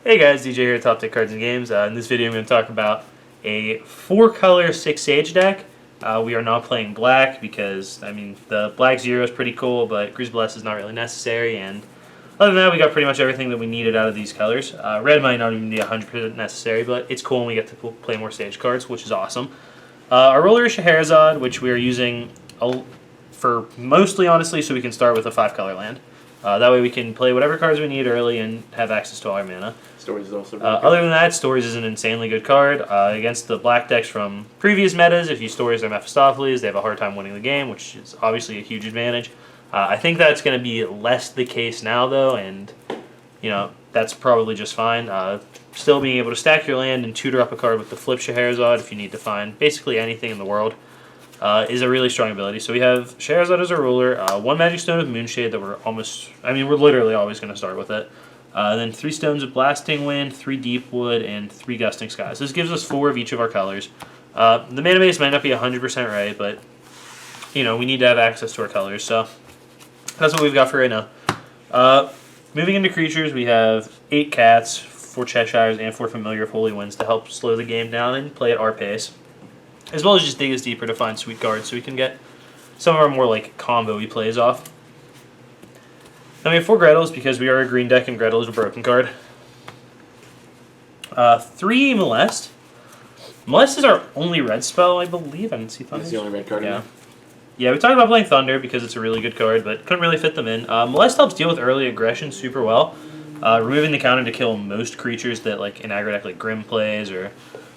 Hey guys, DJ here at Top Tick Cards and Games. In this video I'm going to talk about a 4-color 6 Sage deck. We are not playing black because, the black 0 is pretty cool, but Crucible S is not really necessary, and other than that we got pretty much everything that we needed out of these colors. Red might not even be 100% necessary, but it's cool and we get to play more Sage cards, which is awesome. Our roller is Scheherazade, which we are using for mostly, honestly, so we can start with a 5-color land. That way we can play whatever cards we need early and have access to all our mana. Stories is also other than that, Stories is an insanely good card. Against the black decks from previous metas, if you Stories their Mephistopheles, they have a hard time winning the game, which is obviously a huge advantage. I think that's going to be less the case now, though, and that's probably just fine. Still being able to stack your land and tutor up a card with the Flip Scheherazade if you need to find basically anything in the world. Is a really strong ability. So we have Scheherazade as a ruler, 1 Magic Stone of Moonshade that we're literally always going to start with it. Then 3 Stones of Blasting Wind, 3 Deepwood, and 3 Gusting Skies. This gives us 4 of each of our colors. The mana base might not be 100% right, but we need to have access to our colors, so that's what we've got for right now. Moving into creatures, we have 8 Cats, 4 Cheshires, and 4 Familiar of Holy Winds to help slow the game down and play at our pace. As well as just dig us deeper to find sweet cards so we can get some of our more combo-y plays off. Then we have 4 Grettles because we are a green deck and Gretel is a broken card. 3 Molest. Molest is our only red spell, I believe. I didn't see Thunder. That's the only red card in there. Yeah, we talked about playing Thunder because it's a really good card, but couldn't really fit them in. Molest helps deal with early aggression super well, removing the counter to kill most creatures that in aggro deck Grim plays, or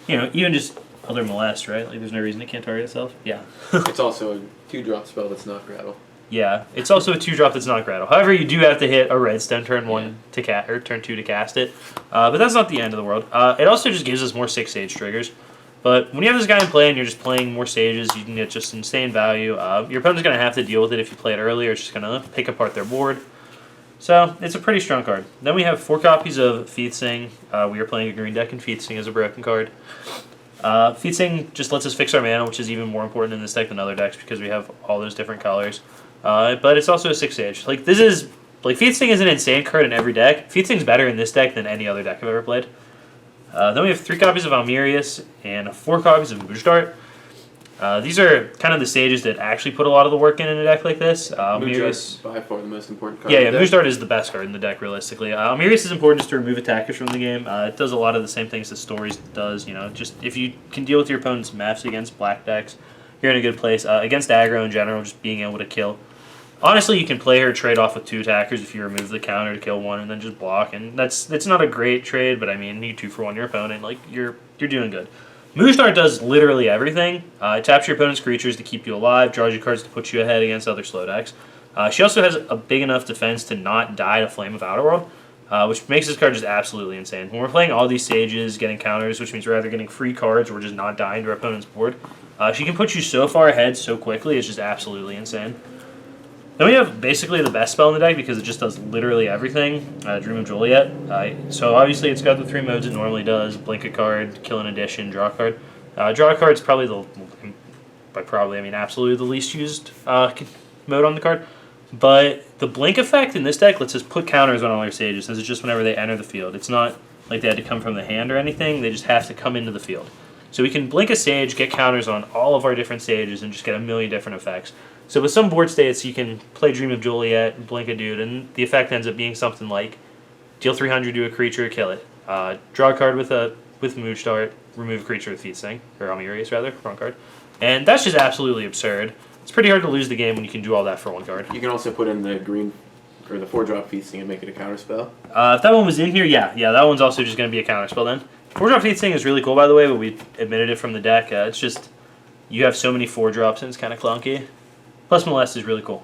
even just other Molest, right? There's no reason it can't target itself. Yeah. It's also a 2-drop spell that's not Grattle. Yeah, it's also a 2-drop that's not Grattle. However, you do have to hit a redstone turn 1 to cast, or turn 2 to cast it. But that's not the end of the world. It also just gives us more 6 Sage triggers. But when you have this guy in play and you're just playing more Sages, you can get just insane value. Your opponent's going to have to deal with it if you play it early, or it's just going to pick apart their board. So it's a pretty strong card. Then we have 4 copies of Featsing. We are playing a green deck, and Featsing is a broken card. Featsing just lets us fix our mana, which is even more important in this deck than other decks because we have all those different colors. But it's also a 6 Sage. Featsing is an insane card in every deck. Featsing's better in this deck than any other deck I've ever played. Then we have 3 copies of Almerius and 4 copies of Mujdart. These are kind of the Sages that actually put a lot of the work in a deck like this. Mujdart's by far the most important card. Yeah, Mujdart is the best card in the deck, realistically. Almerius is important just to remove attackers from the game. It does a lot of the same things that Stories does. Just if you can deal with your opponent's Mephs against black decks, you're in a good place. Against aggro in general, just being able to kill. Honestly, you can play her trade off with 2 attackers if you remove the counter to kill 1 and then just block. And that's not a great trade, but you 2-for-1 your opponent. You're doing good. Mujdart does literally everything. It taps your opponent's creatures to keep you alive, draws you cards to put you ahead against other slow decks. She also has a big enough defense to not die to Flame of Outerworld, which makes this card just absolutely insane. When we're playing all these Sages, getting counters, which means we're either getting free cards or we're just not dying to our opponent's board, she can put you so far ahead so quickly, it's just absolutely insane. Then we have basically the best spell in the deck because it just does literally everything, Dream of Juliet. So obviously it's got the 3 modes it normally does, blink a card, kill an addition, draw a card. Draw a card is probably absolutely the least used mode on the card. But the blink effect in this deck lets us put counters on all our Sages since it's just whenever they enter the field. It's not like they had to come from the hand or anything, they just have to come into the field. So we can blink a Sage, get counters on all of our different Sages, and just get a million different effects. So with some board states, you can play Dream of Juliet, blink a dude, and the effect ends up being something like deal 300 to a creature, kill it. Draw a card with Mujdart, remove a creature with Featsing, or Almerius rather, wrong card. And that's just absolutely absurd. It's pretty hard to lose the game when you can do all that for 1 card. You can also put in the green, or the 4-drop Featsing and make it a counter spell. If that one was in here, yeah, that one's also just going to be a counter spell then. 4-drop Featsing is really cool, by the way, but we admitted it from the deck. It's just, you have so many 4-drops and it's kind of clunky. Plus Molest is really cool.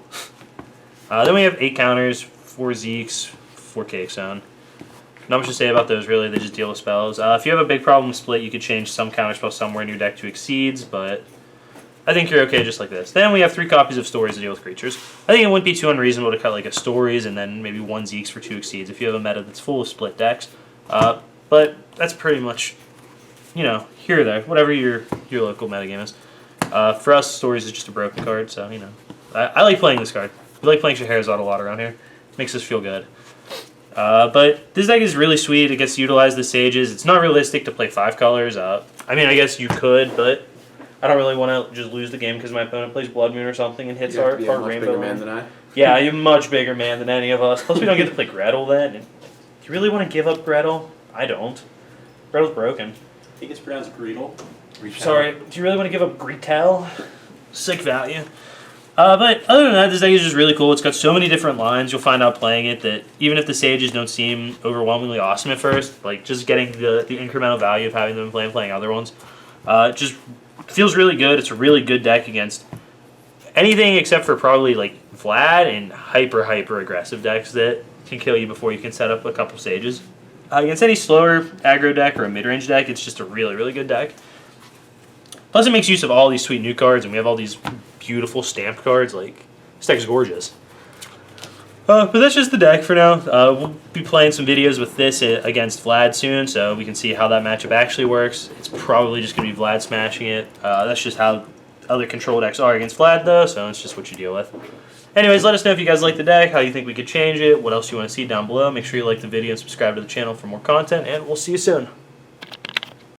Then we have 8 counters, 4 Zeeks, 4 Cake Zone. Not much to say about those, really. They just deal with spells. If you have a big problem split, you could change some counterspell somewhere in your deck to Exceeds, but I think you're okay just like this. Then we have 3 copies of Stories to deal with creatures. I think it wouldn't be too unreasonable to cut a Stories and then maybe 1 Zeeks for 2 Exceeds if you have a meta that's full of split decks. But that's pretty much, here or there, whatever your local metagame is. For us, Stories is just a broken card, so, I like playing this card. We like playing Scheherazade a lot around here. Makes us feel good. But this deck is really sweet. It gets to utilize the Sages. It's not realistic to play 5 colors. I mean, I guess you could, but I don't really want to just lose the game because my opponent plays Blood Moon or something and hits You have our, to be a our much Rainbow. bigger man than I. Yeah, you're a much bigger man than any of us. Plus, we don't get to play Gretel then. And do you really want to give up Gretel? I don't. Gretel's broken. I think it's pronounced Greedle. Sorry, do you really want to give up Gretel? Sick value. But other than that, this deck is just really cool. It's got so many different lines. You'll find out playing it that even if the Sages don't seem overwhelmingly awesome at first, like just getting the incremental value of having them playing other ones, just feels really good. It's a really good deck against anything except for probably like Vlad and hyper aggressive decks that can kill you before you can set up a couple Sages. Against any slower aggro deck or a mid-range deck, it's just a really good deck. Plus, it makes use of all these sweet new cards, and we have all these beautiful stamped cards. Like, this deck's gorgeous. But that's just the deck for now. We'll be playing some videos with this against Vlad soon, so we can see how that matchup actually works. It's probably just going to be Vlad smashing it. That's just how other control decks are against Vlad, though, so it's just what you deal with. Anyways, let us know if you guys like the deck, how you think we could change it, what else you want to see down below. Make sure you like the video and subscribe to the channel for more content, and we'll see you soon.